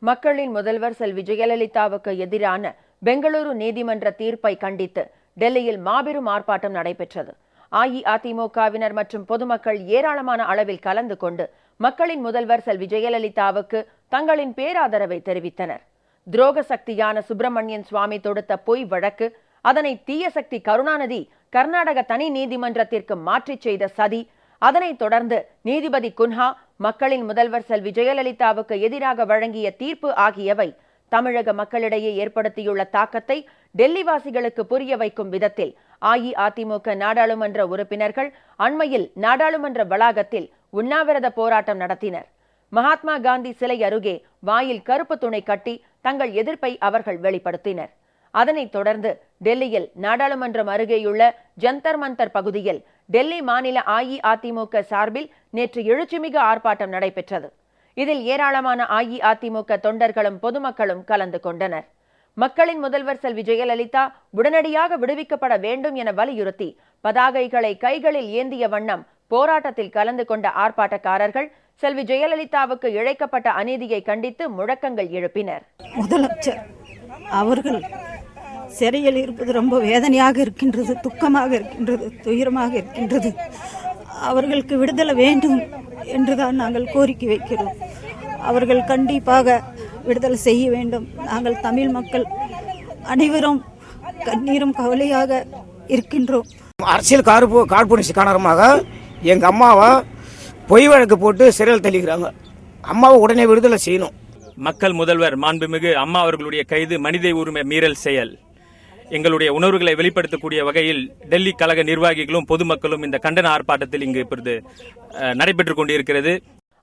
மக்களின் முதல்வர் செல்வி ஜெயலலிதாவுக்கு எதிரான பெங்களூரு நீதிமன்ற தீர்ப்பை கண்டித்து டெல்லியில் மாபெரும் ஆர்ப்பாட்டம் நடைபெற்றது. அஇஅதிமுகவினர் மற்றும் பொதுமக்கள் ஏராளமான அளவில் கலந்து கொண்டு மக்களின் முதல்வர் செல்வி ஜெயலலிதாவுக்கு தங்களின் பேராதரவை தெரிவித்தனர். துரோக சக்தியான சுப்பிரமணியன் சுவாமி தொடுத்த பொய் வழக்கு, அதனை தீய சக்தி கருணாநிதி கர்நாடக தனி நீதிமன்றத்திற்கு மாற்றிச் செய்த சதி, அதனைத் தொடர்ந்து நீதிபதி குன்ஹா மக்களின் முதல்வர் செல்வி ஜெயலலிதாவுக்கு எதிராக வழங்கிய தீர்ப்பு ஆகியவை தமிழக மக்களிடையே ஏற்படுத்தியுள்ள தாக்கத்தை டெல்லி வாசிகளுக்கு புரிய வைக்கும் விதத்தில் அஇஅதிமுக நாடாளுமன்ற உறுப்பினர்கள் அண்மையில் நாடாளுமன்ற வளாகத்தில் உண்ணாவிரத போராட்டம் நடத்தினர். மகாத்மா காந்தி சிலை அருகே வாயில் கருப்பு துணை கட்டி தங்கள் எதிர்ப்பை அவர்கள் வெளிப்படுத்தினர். அதனைத் தொடர்ந்து டெல்லியில் நாடாளுமன்றம் அருகேயுள்ள ஜந்தர் மந்தர் பகுதியில் டெல்லி மாநில அஇஅதிமுக சார்பில் நேற்று எழுச்சிமிகு ஆர்ப்பாட்டம் நடைபெற்றது. இதில் ஏராளமான அஇஅதிமுக தொண்டர்களும் பொதுமக்களும் கலந்து கொண்டனர். மக்களின் முதல்வர் செல்வி ஜெயலலிதா உடனடியாக விடுவிக்கப்பட வேண்டும் என வலியுறுத்தி பதாகைகளை கைகளில் ஏந்திய வண்ணம் போராட்டத்தில் கலந்து கொண்ட ஆர்ப்பாட்டக்காரர்கள் செல்வி ஜெயலலிதாவுக்கு இழைக்கப்பட்ட அநீதியை கண்டித்து முழக்கங்கள் எழுப்பினர். முதலமைச்சர் அவர்கள் சிறையில் இருப்பது ரொம்ப வேதனையாக இருக்கின்றது, துக்கமாக இருக்கின்றது, துயரமாக இருக்கின்றது. அவர்களுக்கு விடுதலை வேண்டும் என்றுதான் நாங்கள் கோரிக்கை வைக்கிறோம். அவர்கள் கண்டிப்பாக விடுதலை செய்ய வேண்டும். நாங்கள் தமிழ் மக்கள் அனைவரும் கண்ணீரும் கவலையாக இருக்கின்றோம். அரசியல் கார்பரேஷ காரணமாக எங்கள் அம்மாவை பொய் வழக்கு போட்டு சிறையில் தள்ளிக்கிறாங்க. அம்மாவை உடனே விடுதலை செய்யணும். மக்கள் முதல்வர் மாண்புமிகு அம்மா அவர்களுடைய கைது மனித உரிமை மீறல் செயல். எங்களுடைய உணர்வுகளை வெளிப்படுத்தக்கூடிய வகையில் டெல்லி கழக நிர்வாகிகளும் பொதுமக்களும் இந்த கண்டன ஆர்ப்பாட்டத்தில் இங்கு இப்பொழுது நடைபெற்றுக் கொண்டிருக்கிறது.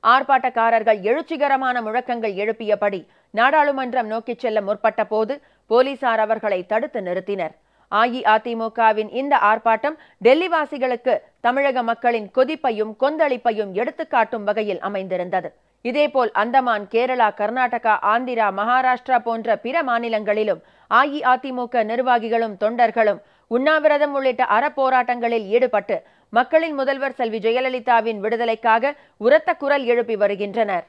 ஆர்ப்பாட்டக்காரர்கள் எழுச்சிகரமான முழக்கங்கள் எழுப்பியபடி நாடாளுமன்றம் நோக்கிச் செல்ல முற்பட்ட போது போலீசார் அவர்களை தடுத்து நிறுத்தினர். அஇஅதிமுகவின் இந்த ஆர்ப்பாட்டம் டெல்லி வாசிகளுக்கு தமிழக மக்களின் கொதிப்பையும் கொந்தளிப்பையும் எடுத்துக்காட்டும் வகையில் அமைந்திருந்தது. இதேபோல் அந்தமான், கேரளா, கர்நாடகா, ஆந்திரா, மகாராஷ்டிரா போன்ற பிற மாநிலங்களிலும் அஇஅதிமுக நிர்வாகிகளும் தொண்டர்களும் உண்ணாவிரதம் உள்ளிட்ட அறப்போராட்டங்களில் ஈடுபட்டு மக்களின் முதல்வர் செல்வி ஜெயலலிதாவின் விடுதலைக்காக உரத்த குரல் எழுப்பி வருகின்றனர்.